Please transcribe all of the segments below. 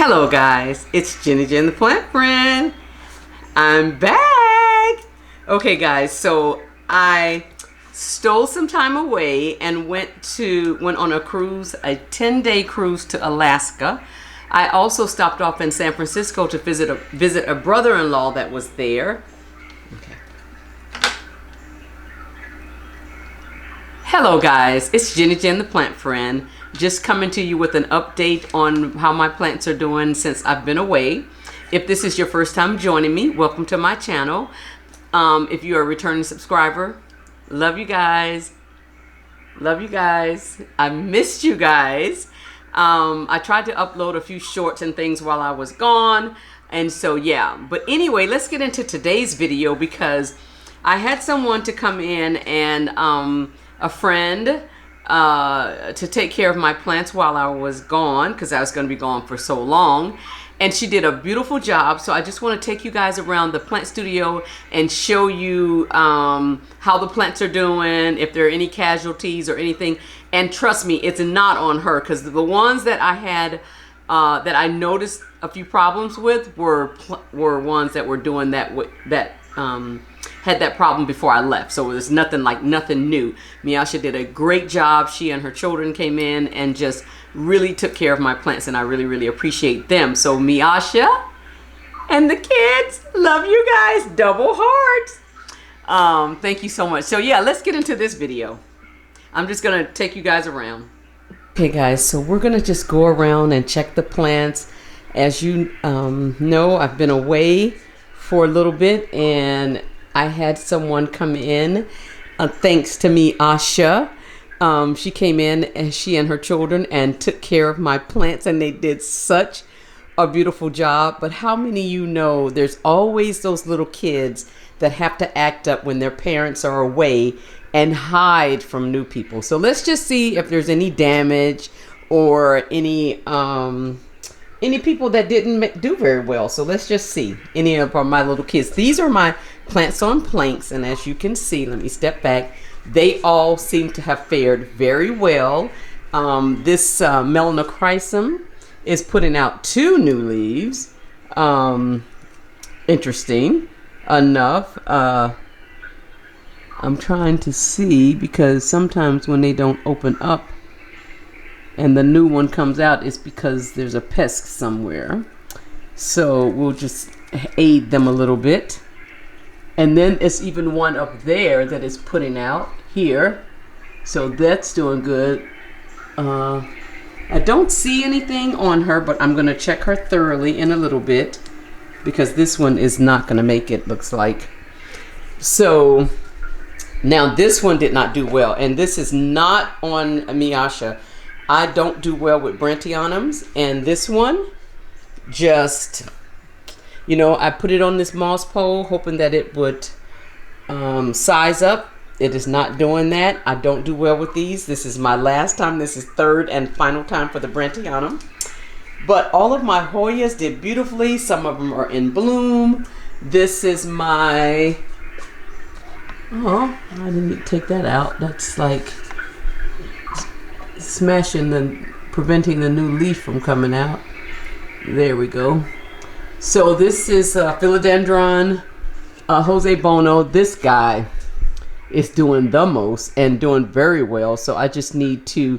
Hello guys, it's Jenny Jen the Plant Friend. I'm back. Okay guys, so I stole some time away and went on a cruise, a 10-day cruise to Alaska. I also stopped off in San Francisco to visit a brother-in-law that was there. Okay. Hello guys, it's Jenny Jen the Plant Friend. Just coming to you with an update on how my plants are doing since I've been away. If this is your first time joining me, welcome to my channel. If you're a returning subscriber, love you guys. Love you guys. I missed you guys. I tried to upload a few shorts and things while I was gone. And so, yeah. But anyway, let's get into today's video because I had someone to come in and a friend to take care of my plants while I was gone because I was going to be gone for so long, and she did a beautiful job. So I just want to take you guys around the plant studio and show you how the plants are doing, if there are any casualties or anything. And trust me, it's not on her, because the ones that I had that I noticed a few problems with were ones that were doing that had that problem before I left. So it was nothing new. Miasha did a great job. She and her children came in and just really took care of my plants, and I really appreciate them. So Miasha and the kids, love you guys, double hearts. Thank you so much. So yeah, let's get into this video. I'm just gonna take you guys around. Okay guys, so we're gonna just go around and check the plants. As you know, I've been away for a little bit, and I had someone come in, thanks to Miasha. She came in, and she and her children, and took care of my plants, and they did such a beautiful job. But how many of you know there's always those little kids that have to act up when their parents are away and hide from new people? So let's just see if there's any damage or any people that didn't do very well. So let's just see any of my little kids. These are my plants on planks, and as you can see, let me step back, they all seem to have fared very well. This melanochrysum is putting out 2 new leaves. Interesting enough. I'm trying to see, because sometimes when they don't open up and the new one comes out, it's because there's a pest somewhere. So we'll just aid them a little bit. And then it's even one up there that is putting out here. So that's doing good. I don't see anything on her, but I'm going to check her thoroughly in a little bit, because this one is not going to make it, looks like. So now this one did not do well, and this is not on Miasha. I don't do well with Brandtianums, and this one just, you know, I put it on this moss pole hoping that it would size up. It is not doing that. I don't do well with these. This is my last time. This is third and final time for the Brandtianum. But all of my Hoyas did beautifully. Some of them are in bloom. This is my, oh, I didn't take that out. That's like preventing the new leaf from coming out. There we go. So this is Philodendron Jose Bono. This guy is doing the most and doing very well. So I just need to,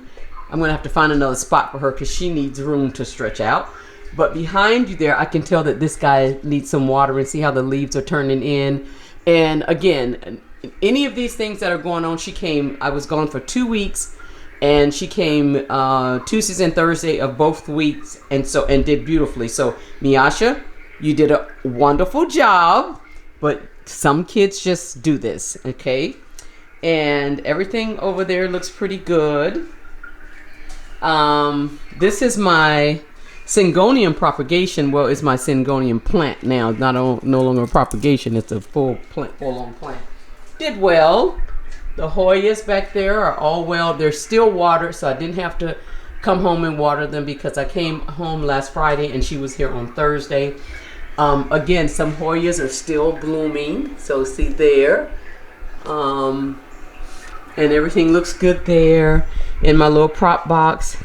I'm going to have to find another spot for her, because she needs room to stretch out. But behind you there, I can tell that this guy needs some water, and see how the leaves are turning in. And again, any of these things that are going on, she came, I was gone for 2 weeks, and she came Tuesdays and Thursday of both weeks, and did beautifully. So Miasha, you did a wonderful job, but some kids just do this, okay? And everything over there looks pretty good. This is my Syngonium propagation. Well, it's my Syngonium plant now, no longer a propagation. It's a full-on plant. Did well. The Hoyas back there are all well. They're still watered, so I didn't have to come home and water them, because I came home last Friday and she was here on Thursday. Again, some Hoyas are still blooming, so see there. And everything looks good there in my little prop box.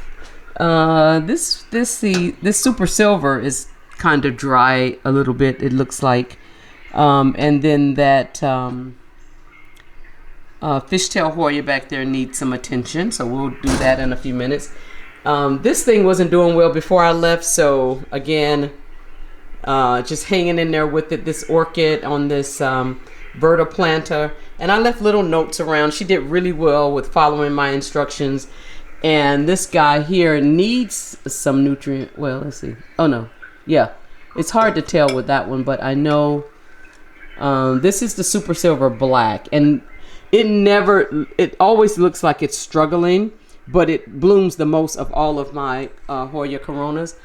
This super silver is kind of dry a little bit, it looks like. And then that fishtail Hoya back there needs some attention, so we'll do that in a few minutes. This thing wasn't doing well before I left, so again, just hanging in there with it. This orchid on this vertiplanter, and I left little notes around. She did really well with following my instructions. And this guy here needs some nutrient. Well, let's see. Oh no, yeah, it's hard to tell with that one, but I know this is the super silver black, and it always looks like it's struggling, but it blooms the most of all of my Hoya Coronas.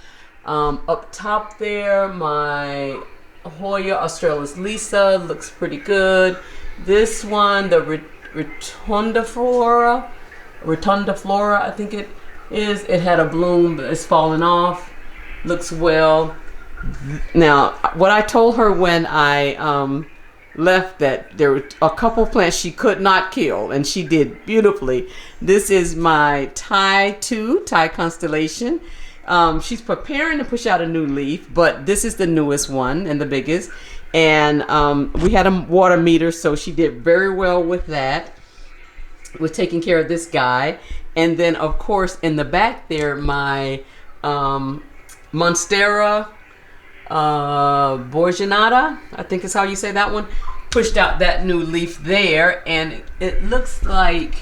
Up top there, my Hoya Australis Lisa looks pretty good. This one, the Rotundiflora, I think it is. It had a bloom, but it's fallen off. Looks well. Now, what I told her when I left, that there were a couple plants she could not kill, and she did beautifully. This is my Thai constellation. She's preparing to push out a new leaf, but this is the newest one and the biggest. And we had a water meter, so she did very well with that, with taking care of this guy. And then, of course, in the back there, my Monstera Borginata, I think is how you say that one, pushed out that new leaf there, and it looks like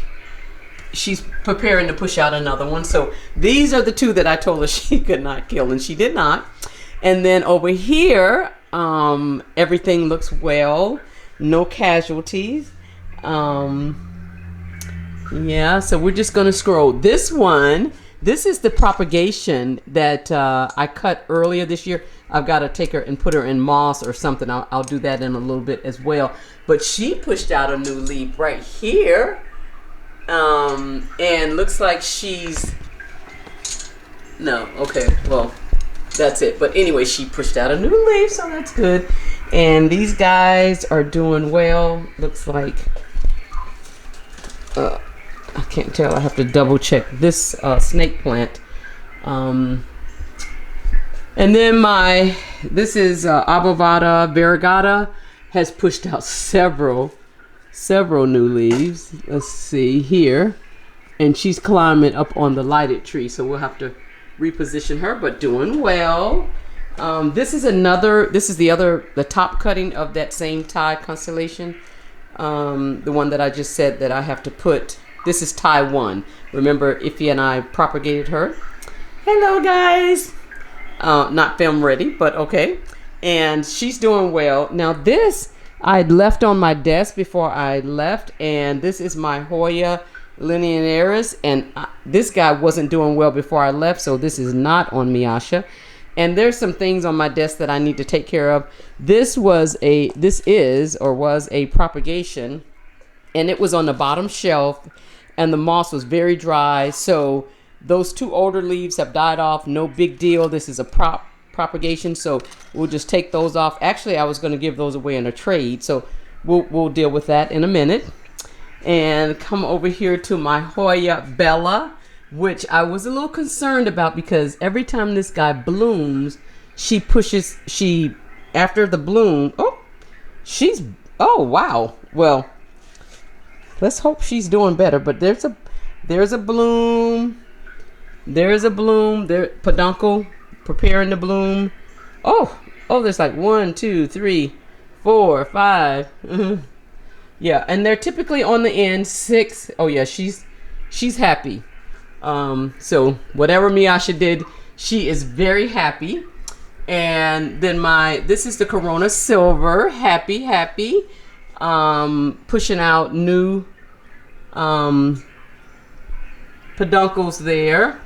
she's preparing to push out another one. So these are the two that I told her she could not kill, and she did not. And then over here, everything looks well, no casualties. Yeah, so we're just gonna scroll. This one, this is the propagation that I cut earlier this year. I've got to take her and put her in moss or something. I'll do that in a little bit as well. But she pushed out a new leaf right here. And looks like she's, no, okay, well, that's it. But anyway, she pushed out a new leaf, so that's good. And these guys are doing well. Looks like, I can't tell. I have to double check this snake plant. And then this is Abovada variegata, has pushed out several new leaves. Let's see here. And she's climbing up on the lighted tree, so we'll have to reposition her, but doing well. This is the top cutting of that same Thai constellation. The one that I just said that I have to put. This is Thai 1. Remember, Iffy and I propagated her. Hello, guys. Not film ready, but okay. And she's doing well. Now this I'd left on my desk before I left, and this is my Hoya linearis, and this guy wasn't doing well before I left, so this is not on Miasha. And there's some things on my desk that I need to take care of. This was a propagation, and it was on the bottom shelf, and the moss was very dry, so those two older leaves have died off. No big deal. This is a propagation, so we'll just take those off. Actually, I was going to give those away in a trade, so we'll deal with that in a minute. And come over here to my Hoya Bella, which I was a little concerned about, because every time this guy blooms, after the bloom, oh wow, well, let's hope she's doing better. But there's a bloom, there, peduncle preparing to bloom. Oh, there's like 1, 2, 3, 4, 5. Yeah, and they're typically on the end 6. Oh yeah, she's happy. So whatever Miasha did, she is very happy. And then this is the Corona Silver, happy, pushing out new peduncles there.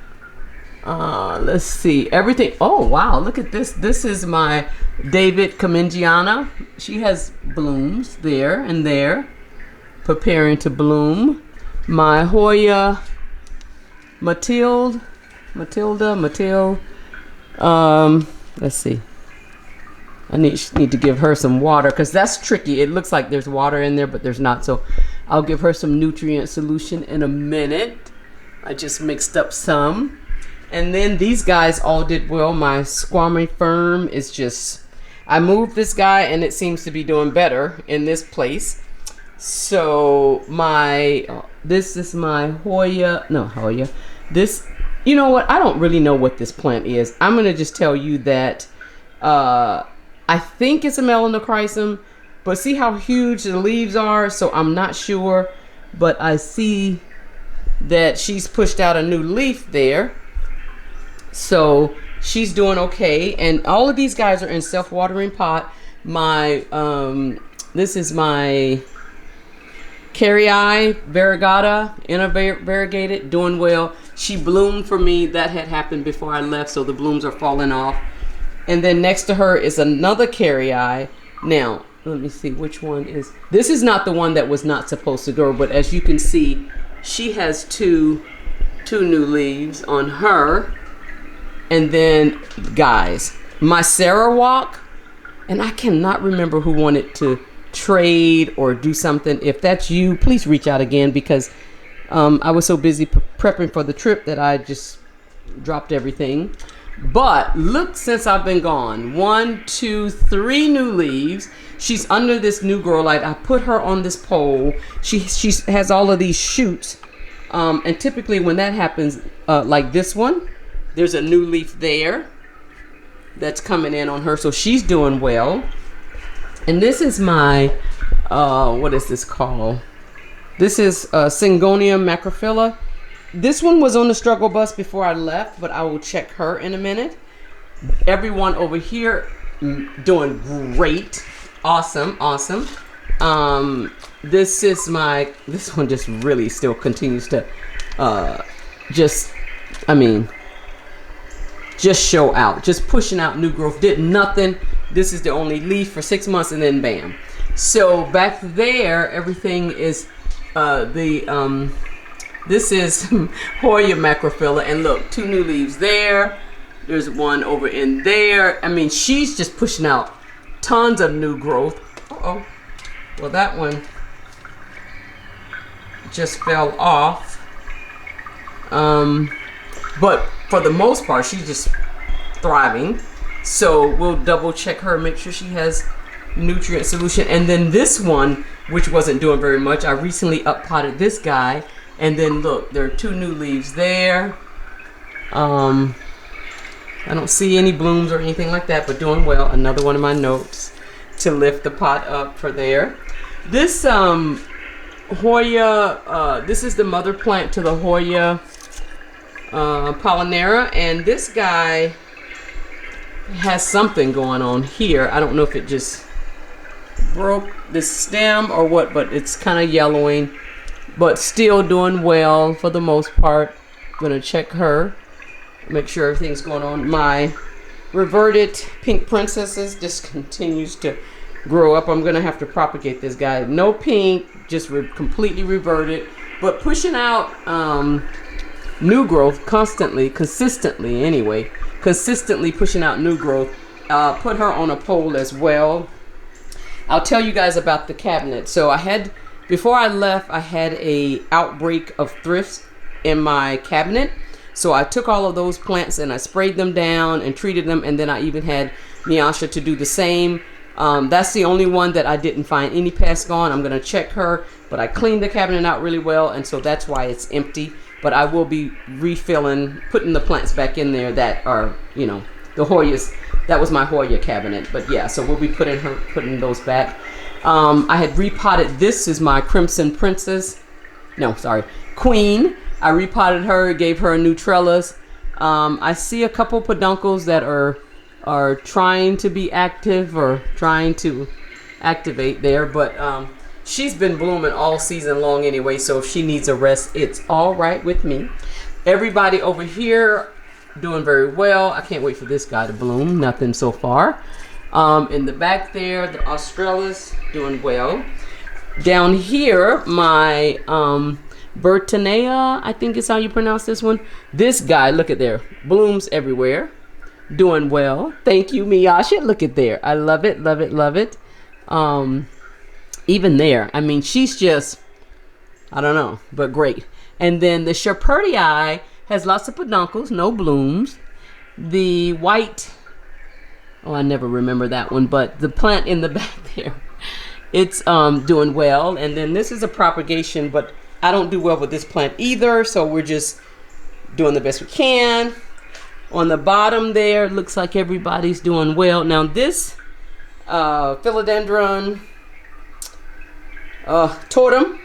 Let's see, everything. Oh wow, look at this. This is my David Comengiana. She has blooms there and there, preparing to bloom. My Hoya Matilde. Let's see. I need to give her some water, because that's tricky. It looks like there's water in there, but there's not. So I'll give her some nutrient solution in a minute. I just mixed up some. And then these guys all did well. My squammy firm is just, I moved this guy and it seems to be doing better in this place. So this is my Hoya. This, you know what? I don't really know what this plant is. I'm going to just tell you that I think it's a melanochrysum, but see how huge the leaves are? So I'm not sure, but I see that she's pushed out a new leaf there. So she's doing okay. And all of these guys are in self-watering pot. This is my Carrii variegata, variegated, doing well. She bloomed for me. That had happened before I left, so the blooms are falling off. And then next to her is another Carrii. Now, let me see which one is. This is not the one that was not supposed to grow, but as you can see, she has two new leaves on her. And then, guys, my Sarawak, and I cannot remember who wanted to trade or do something. If that's you, please reach out again, because I was so busy prepping for the trip that I just dropped everything. But look, since I've been gone, 1, 2, 3 new leaves. She's under this new grow light. I put her on this pole. She has all of these shoots, and typically when that happens, like this one, there's a new leaf there that's coming in on her, so she's doing well. And this is my what is this called? This is Syngonium macrophylla. This one was on the struggle bus before I left, but I will check her in a minute. Everyone over here doing great. Awesome. This one just really still continues to just show out, just pushing out new growth. Did nothing. This is the only leaf for 6 months, and then bam. So back there, everything is this is Hoya macrophylla, and look, 2 new leaves there. There's one over in there. I mean, she's just pushing out tons of new growth. Uh-oh. Well, that one just fell off. But for the most part, she's just thriving. So we'll double check her, make sure she has nutrient solution. And then this one, which wasn't doing very much, I recently up potted this guy. And then look, there are 2 new leaves there. I don't see any blooms or anything like that, but doing well. Another one of my notes to lift the pot up for there. This Hoya, this is the mother plant to the Hoya Pollinera, and this guy has something going on here. I don't know if it just broke the stem or what, but it's kind of yellowing, but still doing well for the most part. I'm gonna check her, make sure everything's going on. My reverted pink princesses just continues to grow up. I'm gonna have to propagate this guy. No pink, just completely reverted, but pushing out new growth consistently pushing out new growth. Put her on a pole as well. I'll tell you guys about the cabinet. So before I left, I had a outbreak of thrips in my cabinet. So I took all of those plants and I sprayed them down and treated them, and then I even had Miasha to do the same. That's the only one that I didn't find any pests on. I'm gonna check her, but I cleaned the cabinet out really well, and so that's why it's empty. But I will be refilling, putting the plants back in there that are, the Hoyas. That was my Hoya cabinet. But yeah, so we'll be putting those back. I had repotted. This is my Crimson Princess. No, sorry, Queen. I repotted her, gave her a new trellis. I see a couple peduncles that are trying to be active or trying to activate there, but she's been blooming all season long anyway, so if she needs a rest, it's all right with me. Everybody over here doing very well. I can't wait for this guy to bloom. Nothing so far. In the back there, the Australis doing well. Down here, my Bertanea, I think is how you pronounce this one. This guy, look at there, blooms everywhere, doing well. Thank you, Miyasha. Look at there. I love it, love it, love it. Even there, I mean, she's just, I don't know, but great. And then the Shepherdii has lots of peduncles, no blooms. The white, oh, I never remember that one, but the plant in the back there, it's doing well. And then this is a propagation, but I don't do well with this plant either, so we're just doing the best we can. On the bottom there, looks like everybody's doing well. Now this philodendron totem,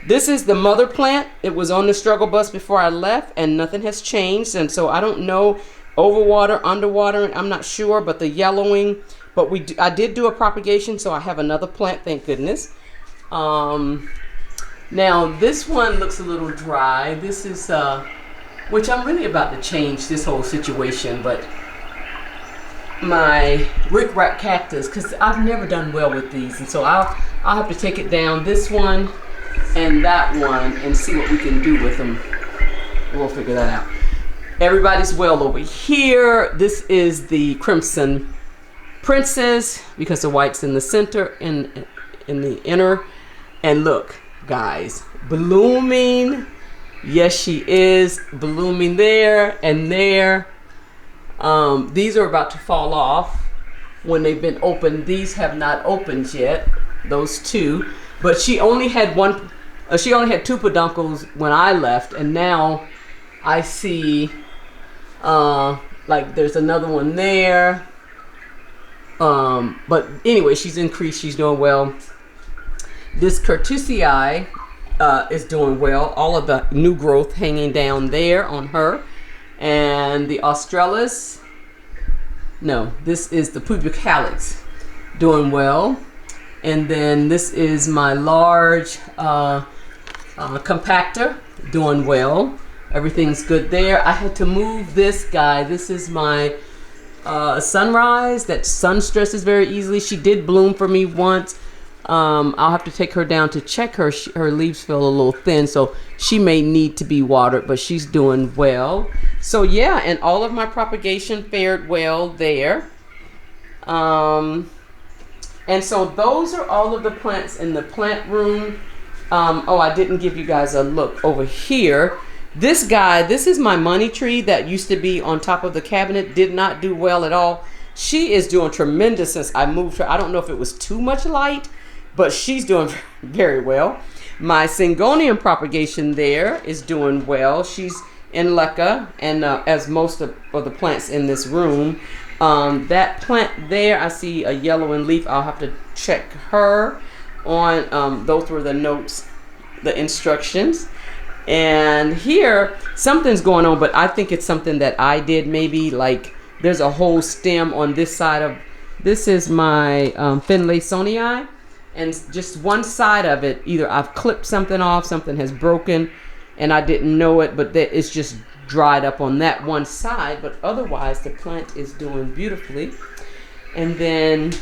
this is the mother plant. It was on the struggle bus before I left, and nothing has changed. And so I don't know, overwater, underwater, I'm not sure, but the yellowing. But I did do a propagation, so I have another plant, thank goodness. Now this one looks a little dry. This is, which I'm really about to change this whole situation, but my rickrack cactus, because I've never done well with these, and so I'll have to take it down, this one and that one, and see what we can do with them. We'll figure that out. Everybody's well over here. This is the Crimson Princess, because the white's in the center and in the inner. And look, guys, blooming. Yes, she is blooming there and there. These are about to fall off when they've been opened. These have not opened yet, those two. But she only had she only had 2 peduncles when I left, and now I see like there's another one there. But anyway, she's increased. She's doing well. This Curtusii is doing well. All of the new growth hanging down there on her. And the Australis, no, this is the pubic calyx, doing well. And then this is my large compactor, doing well. Everything's good there. I had to move this guy. This is my sunrise. That sun stresses very easily. She did bloom for me once. I'll have to take her down to check her. Her leaves feel a little thin, so she may need to be watered, but she's doing well. So yeah, and all of my propagation fared well there. And so those are all of the plants in the plant room. Oh, I didn't give you guys a look over here. This guy, this is my money tree that used to be on top of the cabinet, did not do well at all. She is doing tremendous since I moved her. I don't know if it was too much light, but she's doing very well. My Syngonium propagation there is doing well. She's in leca, and as most of the plants in this room. That plant there, I see a yellowing leaf. I'll have to check her on, those were the notes, the instructions. And here, something's going on, but I think it's something that I did maybe, like there's a whole stem on this side of, this is my Finlaysonii, and just one side of it, either I've clipped something off, something has broken, and I didn't know it, but it's just dried up on that one side. But otherwise, the plant is doing beautifully. And then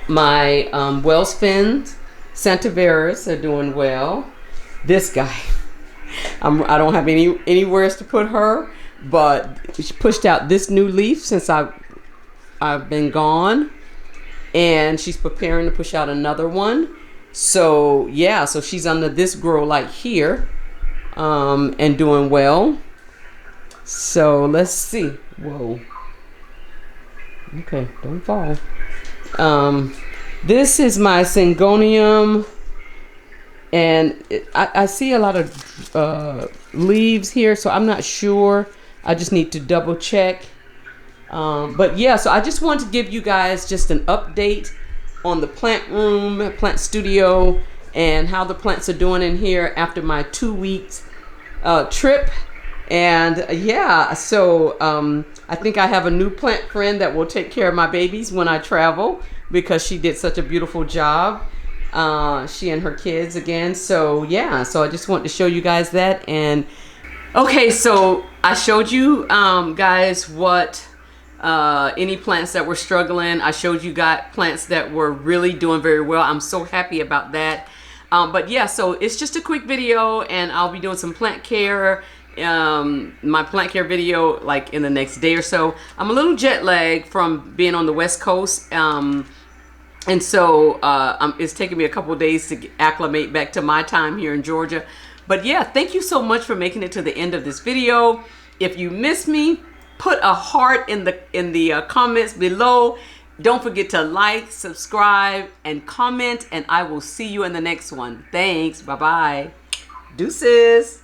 my Wells Fins, Santaveras are doing well. This guy, I don't have anywhere to put her, but she pushed out this new leaf since I've been gone, and she's preparing to push out another one. So yeah, so she's under this grow light here, and doing well. So let's see. Whoa. Okay, don't fall. This is my Syngonium, and I see a lot of leaves here, so I'm not sure. I just need to double check. But yeah, so I just want to give you guys just an update on the plant room, plant studio, and how the plants are doing in here after my 2 weeks trip. And yeah, so I think I have a new plant friend that will take care of my babies when I travel, because she did such a beautiful job, she and her kids again. So yeah, so I just want to show you guys that. And okay, so I showed you guys what any plants that were struggling. I showed you guys plants that were really doing very well. I'm so happy about that. But yeah, so it's just a quick video, and I'll be doing some plant care, my plant care video like in the next day or so. I'm a little jet lagged from being on the West Coast, and so it's taking me a couple of days to acclimate back to my time here in Georgia. But yeah, thank you so much for making it to the end of this video. If you miss me, put a heart in the comments below. Don't forget to like, subscribe, and comment, and I will see you in the next one. Thanks. Bye-bye. Deuces.